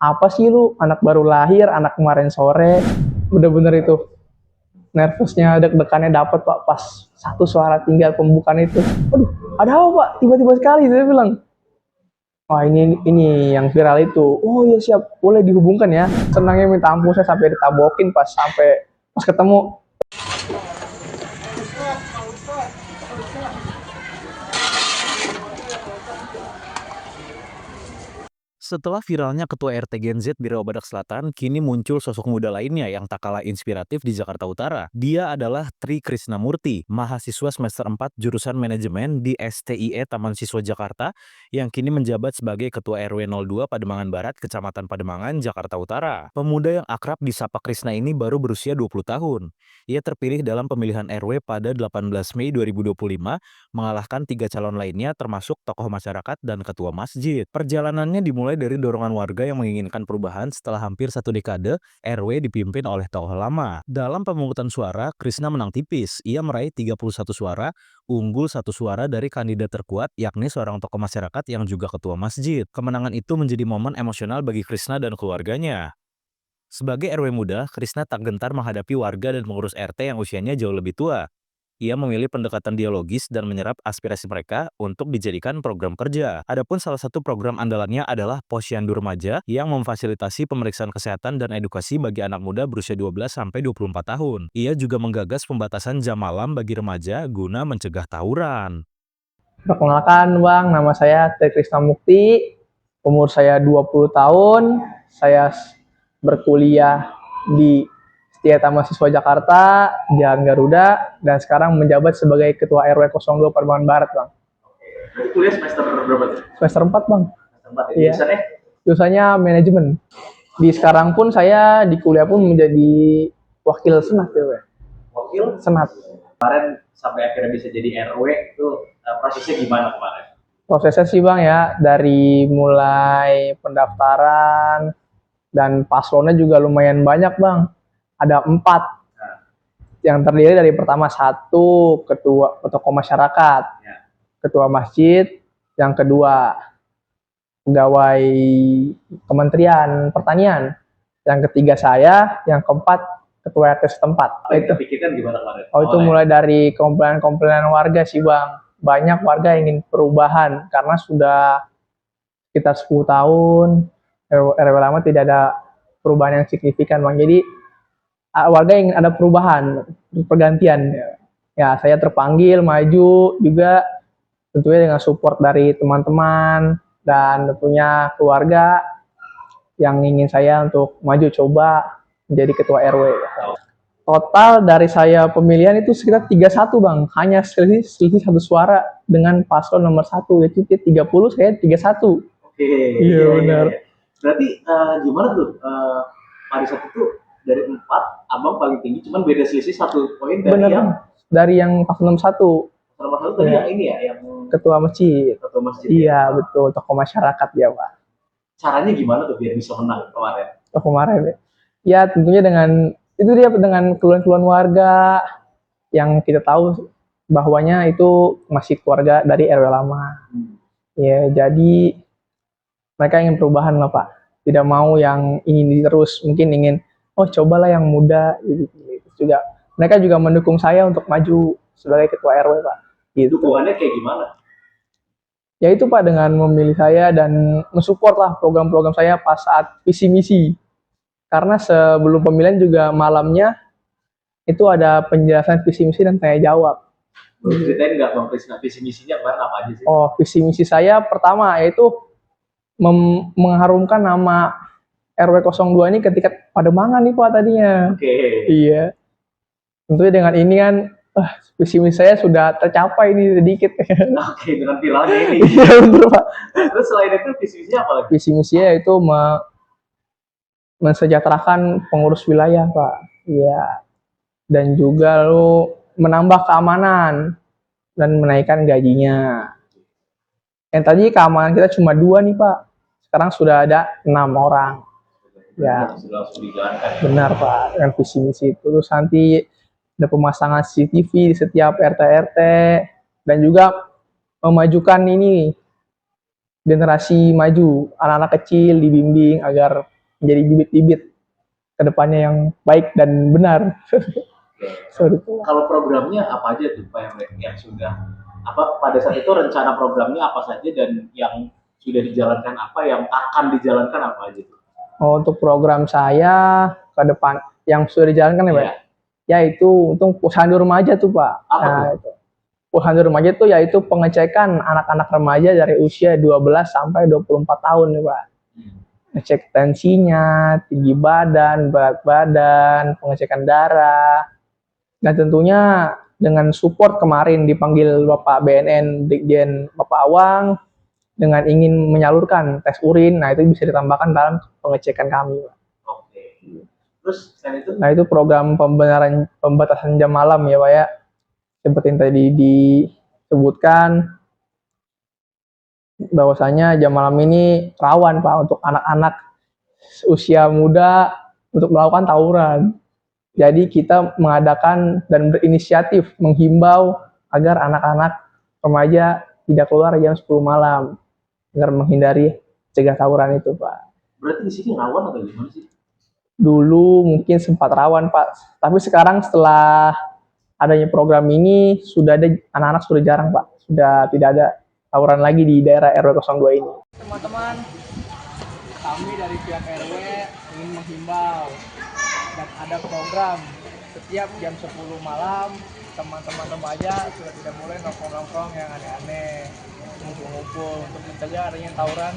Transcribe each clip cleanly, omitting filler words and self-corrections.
apa sih lu anak baru lahir, anak kemarin sore, bener-bener itu nervousnya, deg-degannya dapet Pak pas satu suara tinggal pembukaan itu. Aduh, ada apa Pak? Tiba-tiba sekali dia bilang, wah ini yang viral itu. Oh iya siap, boleh dihubungkan ya. Senangnya minta ampun, saya sampai ditabokin pas ketemu. Setelah viralnya Ketua RT Gen Z di Rawa Badak Selatan, kini muncul sosok muda lainnya yang tak kalah inspiratif di Jakarta Utara. Dia adalah Tri Krisnamurti, mahasiswa semester 4 jurusan manajemen di STIE Taman Siswa Jakarta, yang kini menjabat sebagai Ketua RW 02 Pademangan Barat, Kecamatan Pademangan, Jakarta Utara. Pemuda yang akrab disapa Krisna ini baru berusia 20 tahun. Ia terpilih dalam pemilihan RW pada 18 Mei 2025, mengalahkan 3 calon lainnya termasuk tokoh masyarakat dan ketua masjid. Perjalanannya dimulai dari dorongan warga yang menginginkan perubahan setelah hampir 1 dekade RW dipimpin oleh tokoh lama. Dalam pemungutan suara, Krisna menang tipis. Ia meraih 31 suara, unggul 1 suara dari kandidat terkuat, yakni seorang tokoh masyarakat yang juga ketua masjid. Kemenangan itu menjadi momen emosional bagi Krisna dan keluarganya. Sebagai RW muda, Krisna tak gentar menghadapi warga dan pengurus RT yang usianya jauh lebih tua. Ia memilih pendekatan dialogis dan menyerap aspirasi mereka untuk dijadikan program kerja. Adapun salah satu program andalannya adalah Posyandu Remaja yang memfasilitasi pemeriksaan kesehatan dan edukasi bagi anak muda berusia 12-24 tahun. Ia juga menggagas pembatasan jam malam bagi remaja guna mencegah tawuran. Perkenalkan Bang, nama saya Tri Krisnamukti, umur saya 20 tahun, saya berkuliah di STIE Mahasiswa Jakarta, Jalan Garuda, dan sekarang menjabat sebagai Ketua RW 02 Pademangan Barat, Bang. Berarti kuliah semester berapa tuh? Semester 4, Bang. Semester 4 ya? Iya. Jurusannya? Jurusannya manajemen. Di sekarang pun saya di kuliah pun menjadi wakil senat ya, Wakil? Senat. Kemarin sampai akhirnya bisa jadi RW itu prosesnya gimana kemarin? Prosesnya sih Bang ya, dari mulai pendaftaran dan paslonnya juga lumayan banyak Bang. Ada 4 yang terdiri dari pertama 1 ketua tokoh masyarakat, ketua masjid, yang kedua pegawai Kementerian Pertanian, yang ketiga saya, yang keempat ketua RT setempat. Itu pikirkan gimana kemarin? Itu mulai dari komplain-komplainan warga sih Bang. Banyak warga ingin perubahan karena sudah sekitar 10 tahun RW lama tidak ada perubahan yang signifikan Bang. Jadi warga ingin ada perubahan, pergantian. Ya, saya terpanggil maju juga tentunya dengan support dari teman-teman dan tentunya keluarga yang ingin saya untuk maju coba menjadi ketua RW. Total dari saya pemilihan itu sekitar 31 Bang, hanya selisih 1 suara dengan paslon nomor 1, yaitu 30, saya 31. Oke. Iya benar. Berarti gimana tuh? Pada saat itu dari 4, abang paling tinggi, cuman beda selisih 1 poin dari bener, yang dari yang paslon nomor 1. Nomor 1 tadi yang ini ya, yang ketua masjid. Ketua masjid. Iya betul, tokoh masyarakat ya Pak. Caranya gimana tuh biar bisa menang kemarin? Kemarin ya tentunya dengan itu dia, dengan keluhan-keluhan warga yang kita tahu bahwanya itu masih keluarga dari RW lama. Ya jadi mereka ingin perubahan lah Pak, tidak mau yang ingin terus, mungkin ingin cobalah yang muda gitu. Juga mereka juga mendukung saya untuk maju sebagai ketua RW Pak. Gitu. Dukungannya kayak gimana? Ya itu Pak, dengan memilih saya dan mensupport lah program-program saya pas saat visi misi. Karena sebelum pemilihan juga malamnya itu ada penjelasan visi misi dan tanya jawab. Boleh ceritain nggak Bang visi misinya kemarin apa aja sih? Visi misi saya pertama yaitu mengharumkan nama RW 02 ini ketika Pademangan nih Pak tadinya. Oke. Iya. Tentunya dengan ini kan visi misi saya sudah tercapai ini sedikit. Oke, dengan viralnya ini. Iya betul Pak. Terus selain itu visi misinya apa lagi? Visi misinya itu mensejahterakan pengurus wilayah Pak. Iya. Dan juga menambah keamanan dan menaikkan gajinya. Yang tadi keamanan kita cuma 2 nih Pak. Sekarang sudah ada 6 orang. Ya. Benar Pak, dengan visi misi itu. Terus nanti ada pemasangan CCTV di setiap RT-RT dan juga memajukan ini generasi maju, anak-anak kecil dibimbing agar menjadi bibit-bibit ke depannya yang baik dan benar. Sorry. Kalau programnya apa aja tuh Pak yang sudah apa pada saat itu rencana programnya apa saja dan yang sudah dijalankan apa yang akan dijalankan apa aja tuh? Oh, untuk program saya ke depan yang sudah dijalankan ya, Pak? Iya. Yaitu untuk posyandu remaja tuh, Pak. Apa Nah, tuh? itu. Posyandu remaja itu yaitu pengecekan anak-anak remaja dari usia 12 sampai 24 tahun nih, Pak. Ngecek tensinya, tinggi badan, berat badan, pengecekan darah. Dan tentunya dengan support kemarin dipanggil Bapak BNN Brigjen Bapak Awang dengan ingin menyalurkan tes urin, nah itu bisa ditambahkan dalam pengecekan kami, Pak. Oke. Terus selain itu? Nah itu program pembatasan jam malam ya, Pak ya. Seperti yang tadi disebutkan, bahwasanya jam malam ini rawan Pak untuk anak-anak usia muda untuk melakukan tawuran. Jadi kita mengadakan dan berinisiatif menghimbau agar anak-anak remaja tidak keluar jam 10 malam agar menghindari cegah tawuran itu, Pak. Berarti di sini rawan atau gimana sih? Dulu mungkin sempat rawan, Pak. Tapi sekarang setelah adanya program ini sudah ada anak-anak sudah jarang, Pak. Sudah tidak ada tawuran lagi di daerah RW 02 ini. Teman-teman, kami dari pihak RW ingin menghimbau dan ada program setiap jam 10 malam teman-teman remaja sudah tidak boleh nongkrong-nongkrong yang aneh-aneh, ngumpul-ngumpul untuk mencegah adanya tawuran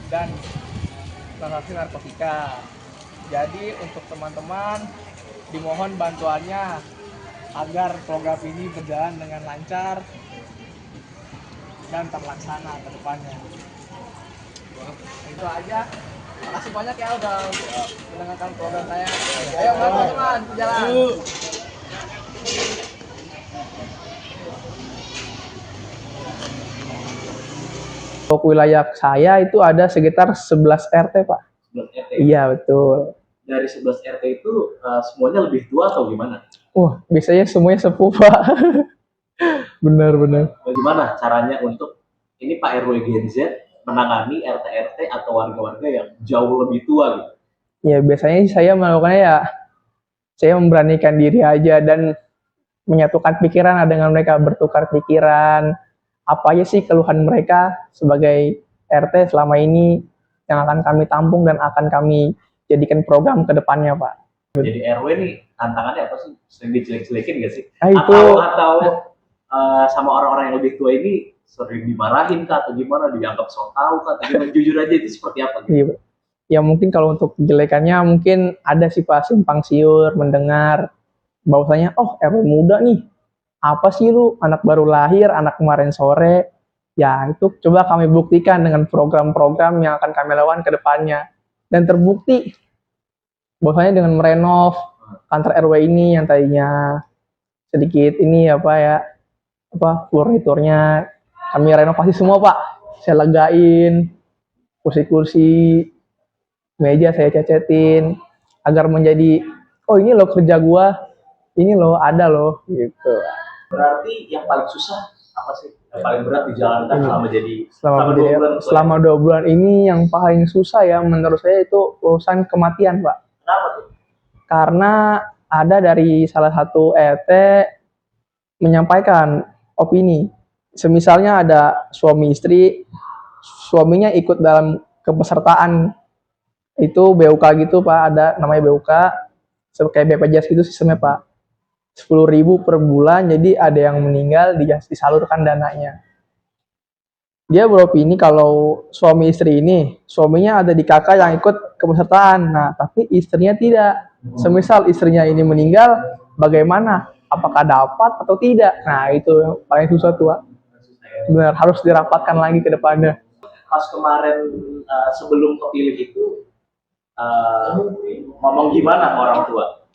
dan transaksi narkotika. Jadi untuk teman-teman dimohon bantuannya agar program ini berjalan dengan lancar dan terlaksana ke depannya. Itu aja. Makasih banyak ya udah mendengarkan program saya. Ayo teman-teman, jalan. Untuk wilayah saya itu ada sekitar 11 RT, Pak. 11 RT. Iya, betul. Dari 11 RT itu semuanya lebih tua atau gimana? Wah, biasanya semuanya sepuh, Pak. Benar-benar. Bagaimana caranya untuk ini Pak RW Gen Z menangani RT-RT atau warga-warga yang jauh lebih tua gitu? Ya, biasanya saya melakukannya ya, saya memberanikan diri aja dan menyatukan pikiran dengan mereka, bertukar pikiran. Apa aja sih keluhan mereka sebagai RT selama ini yang akan kami tampung dan akan kami jadikan program ke depannya, Pak. Jadi RW nih tantangannya apa sih? Sering dijelek-jelekin gak sih? Itu Atau sama orang-orang yang lebih tua ini sering dimarahin kah atau gimana, dianggap sok tahu kah atau gimana? Jujur aja itu seperti apa gitu? iya, ya mungkin kalau untuk jelekannya mungkin ada sih Pak, simpang siur mendengar bahwasanya oh RW muda nih, apa sih lu anak baru lahir, anak kemarin sore. Ya itu coba kami buktikan dengan program-program yang akan kami lakukan ke depannya, dan terbukti bahwasanya dengan merenov kantor RW ini yang tadinya sedikit ini furniturnya kami renovasi semua, Pak. Saya legain kursi-kursi, meja saya cacetin agar menjadi oh ini loh kerja gua, ini loh ada loh gitu. Berarti yang paling susah apa sih? Yang paling berat dijalankan selama 2 bulan ini yang paling susah ya menurut saya itu urusan kematian, Pak. Kenapa tuh? Karena ada dari salah satu RT menyampaikan opini. Semisalnya ada suami istri, suaminya ikut dalam kepesertaan itu BUK gitu, Pak, ada namanya BUK, kayak BPJS gitu sistemnya, Pak. 10.000 per bulan, jadi ada yang meninggal disalurkan dananya. Dia beropini kalau suami istri ini, suaminya ada di kakak yang ikut kepesertaan, nah tapi istrinya tidak. Semisal istrinya ini meninggal, bagaimana? Apakah dapat atau tidak? Nah itu yang paling susah tuh, Pak. Benar, harus dirapatkan lagi ke depannya. Pas kemarin sebelum kepilih itu ngomong gimana orang tua?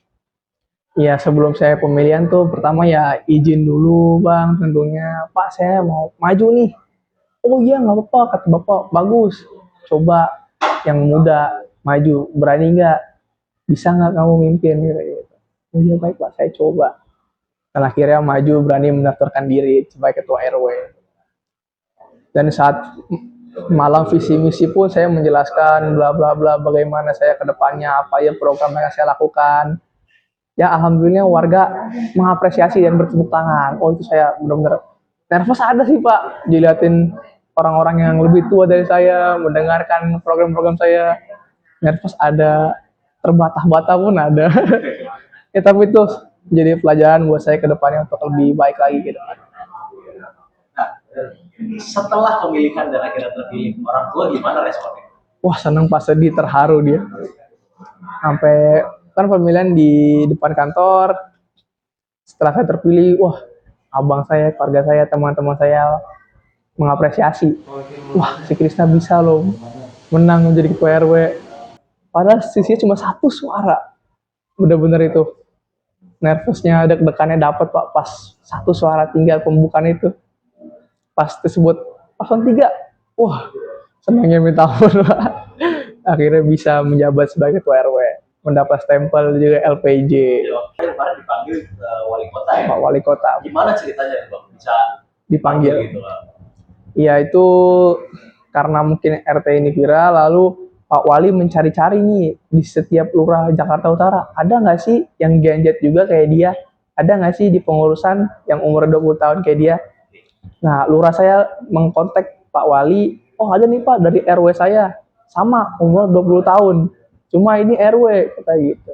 Ya sebelum saya pemilihan tuh pertama ya izin dulu, Bang, tentunya Pak saya mau maju nih. Oh iya nggak apa-apa, kata Bapak, bagus, coba yang muda maju, berani nggak, bisa nggak kamu mimpin gitu. Oh iya baik Pak, saya coba. Dan akhirnya maju, berani mendaftarkan diri sebagai ketua RW. Dan saat Malam visi misi pun saya menjelaskan bla bla bla bagaimana saya ke depannya, apa ya program yang saya lakukan. Ya alhamdulillah warga mengapresiasi dan bertepuk tangan. Oh itu saya benar-benar nervous ada sih Pak, diliatin orang-orang yang lebih tua dari saya, mendengarkan program-program saya. Nervous ada, terbata-bata pun ada. Ya tapi itu jadi pelajaran buat saya ke depannya untuk lebih baik lagi gitu. Nah, setelah pemilihan dan akhirnya terpilih, orang tua gimana responnya? Wah seneng pas sedih terharu dia. Sampai kan pemilihan di depan kantor, setelah saya terpilih, wah abang saya, keluarga saya, teman-teman saya mengapresiasi. Wah si Krisna bisa loh menang menjadi ketua RW. Padahal sisinya cuma satu suara. Bener-bener itu nervousnya, deg-degannya dapat Pak pas satu suara tinggal pembukaan itu. Pas tersebut paslon 3, wah senangnya minta ampun Pak. Akhirnya bisa menjabat sebagai ketua RW, mendapat stempel juga LPJ. Kemarin dipanggil wali kota ya? Pak Wali Kota. Gimana ceritanya Bang bisa Dipanggil. gitu? Iya itu karena mungkin RT ini viral, lalu Pak Wali mencari-cari nih di setiap lurah Jakarta Utara, ada nggak sih yang genjet juga kayak dia? Ada nggak sih di pengurusan yang umur 20 tahun kayak dia? Nah, lurah saya mengkontak Pak Wali, oh ada nih Pak dari RW saya, sama umur 20 tahun, cuma ini RW, kata gitu.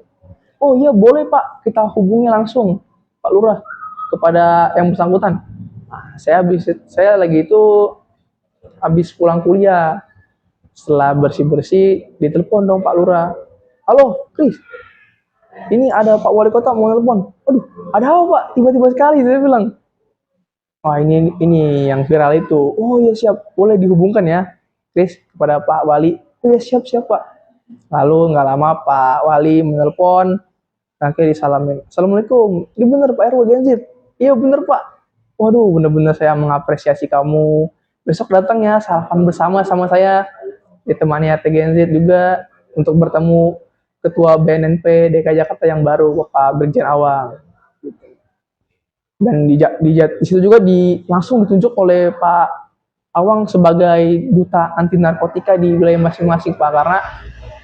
Oh iya boleh Pak, kita hubungi langsung Pak Lurah kepada yang bersangkutan. Nah, saya lagi itu habis pulang kuliah. Setelah bersih-bersih, ditelepon dong Pak Lurah. Halo, Kris. Ini ada Pak Wali Kota mau telepon. Aduh, ada apa Pak? Tiba-tiba sekali saya bilang. Wah ini yang viral itu. Oh iya siap, boleh dihubungkan ya, Kris kepada Pak Wali. Oh iya siap Pak. Lalu nggak lama Pak Wali menelpon, akhirnya disalamin. Assalamualaikum, ini bener Pak RW Genzit? Iya bener Pak. Waduh bener-bener saya mengapresiasi kamu. Besok datang ya sarapan bersama sama saya. Ditemani RT Genzit juga untuk bertemu Ketua BNNP DKI Jakarta yang baru, Bapak Brigjen Awang. Dan di situ juga langsung ditunjuk oleh Pak Awang sebagai duta anti narkotika di wilayah masing-masing Pak, karena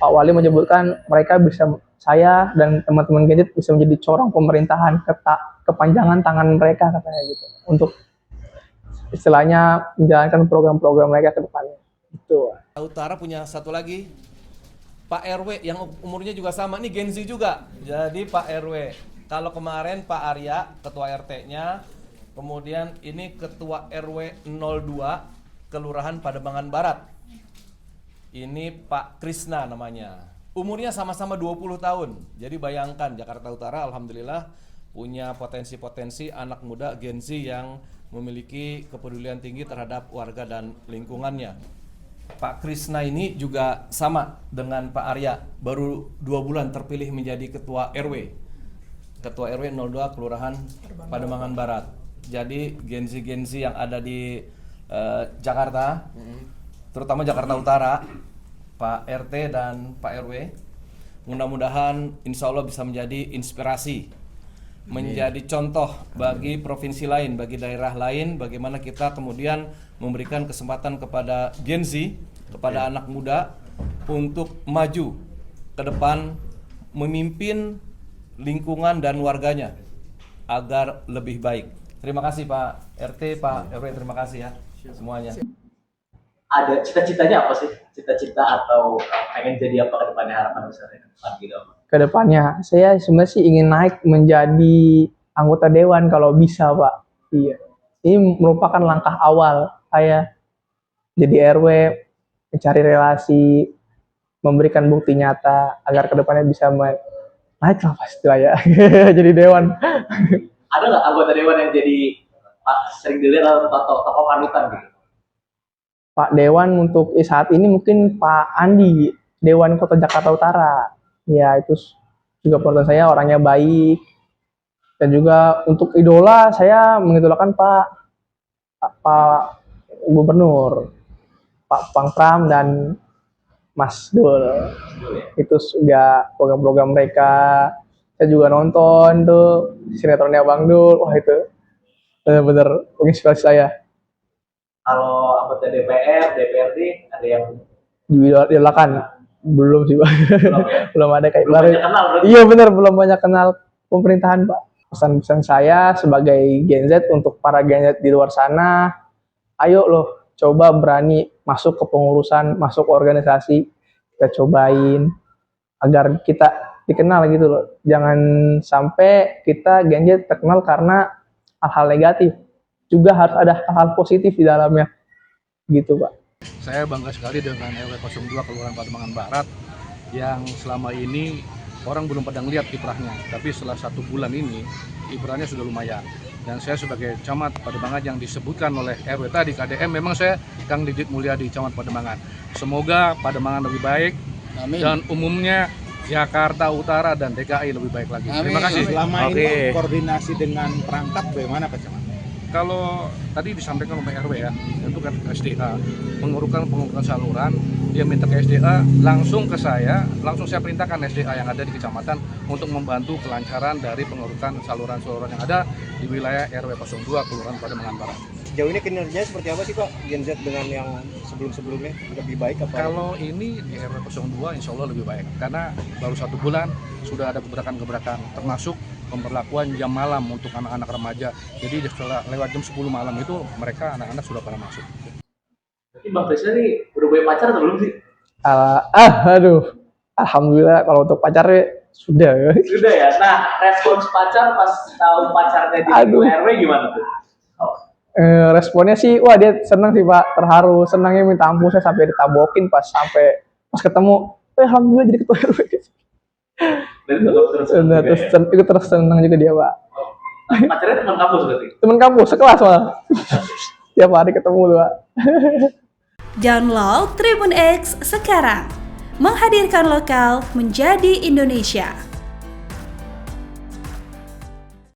Pak Wali menyebutkan mereka bisa, saya dan teman-teman Genzit bisa menjadi corong pemerintahan, kepanjangan tangan mereka katanya gitu, untuk istilahnya menjalankan program-program mereka ke depannya. Itu. Utara punya satu lagi Pak RW yang umurnya juga sama, nih Gen Z juga. Jadi Pak RW. Kalau kemarin Pak Arya ketua RT-nya, kemudian ini ketua RW 02 Kelurahan Pademangan Barat. Ini Pak Krisna namanya. Umurnya sama-sama 20 tahun. Jadi bayangkan Jakarta Utara alhamdulillah punya potensi-potensi anak muda Gen Z yang memiliki kepedulian tinggi terhadap warga dan lingkungannya. Pak Krisna ini juga sama dengan Pak Arya, baru 2 bulan terpilih menjadi ketua RW 02 Kelurahan Pademangan Barat. Jadi Gen Z yang ada di Jakarta, terutama Jakarta Utara, Pak RT dan Pak RW, mudah-mudahan insya Allah bisa menjadi inspirasi, menjadi contoh bagi provinsi lain, bagi daerah lain, bagaimana kita kemudian memberikan kesempatan kepada Gen Z, kepada anak muda untuk maju ke depan, memimpin lingkungan dan warganya agar lebih baik. Terima kasih Pak RT, Pak RW, terima kasih ya semuanya. Ada cita-citanya apa sih? Cita-cita atau pengen jadi apa ke depannya, harapan besarnya ke depan gitu? Kedepannya saya sebenarnya sih ingin naik menjadi anggota dewan kalau bisa Pak. Iya, ini merupakan langkah awal saya jadi RW, mencari relasi, memberikan bukti nyata agar kedepannya bisa naik lah pasti lah ya. Jadi dewan. Ada nggak anggota dewan yang jadi sering dilihat atau tokoh panutan gitu? Pak Dewan untuk saat ini mungkin Pak Andi, Dewan Kota Jakarta Utara. Ya itu juga menurut saya orangnya baik. Dan juga untuk idola saya mengidolakan Pak Gubernur, Pak Pangpram dan Mas Dul. Itu juga program-program mereka. Saya juga nonton tuh sinetronnya Bang Dul. Wah itu benar-benar menginspirasi saya. Kalau anggota DPR, DPRD ada yang Diidolakan belum sih Pak. belum ya? Belum ada kayak Belum baru. banyak kenal berarti. Iya benar, belum banyak kenal pemerintahan Pak. Pesan-pesan saya sebagai Gen Z untuk para Gen Z di luar sana, ayo loh coba berani masuk ke pengurusan, masuk ke organisasi, kita cobain agar kita dikenal gitu loh. Jangan sampai kita Gen Z terkenal karena hal-hal negatif. Juga harus ada hal-hal positif di dalamnya. Gitu Pak. Saya bangga sekali dengan RW 02 Kelurahan Pademangan Barat yang selama ini orang belum pada lihat kiprahnya, tapi setelah 1 bulan ini kiprahnya sudah lumayan. Dan saya sebagai camat Pademangan yang disebutkan oleh RW tadi KDM, memang saya Kang Didit Mulyadi, camat Pademangan. Semoga Pademangan lebih baik. Amin. Dan umumnya Jakarta Utara dan DKI lebih baik lagi. Amin. Terima kasih. Selama ini koordinasi dengan perangkat bagaimana Pak Camat? Kalau tadi disampaikan oleh RW ya, itu kan SDA pengurukan saluran, dia minta ke SDA, langsung ke saya, langsung saya perintahkan SDA yang ada di kecamatan untuk membantu kelancaran dari pengurukan saluran-saluran yang ada di wilayah RW 02 Kelurahan Pademangan Barat. Sejauh ini kinerjanya seperti apa sih Pak Gen Z dengan yang sebelum-sebelumnya? Lebih baik apa? Kalau ini di RW 02 insya Allah lebih baik, karena baru 1 bulan sudah ada gebrakan-gebrakan, termasuk pemberlakuan jam malam untuk anak-anak remaja. Jadi setelah lewat jam 10 malam itu mereka anak-anak sudah pada masuk. Berarti Bang Krisna nih udah punya pacar atau belum sih? Aduh. Alhamdulillah kalau untuk pacarnya sudah ya. Sudah ya. Nah, respons pacar pas tahu pacarnya di RW gimana tuh? Responnya sih, wah dia senang sih Pak, terharu, senangnya minta ampun, saya sampai ditabokin pas ketemu, alhamdulillah jadi ketua RW. Dan Ikut terus senang juga dia Pak. Pacarnya teman kampus berarti? Teman kampus, sekelas malah. Tiap hari ketemu tuh Pak. Download Tribun X sekarang, menghadirkan lokal menjadi Indonesia.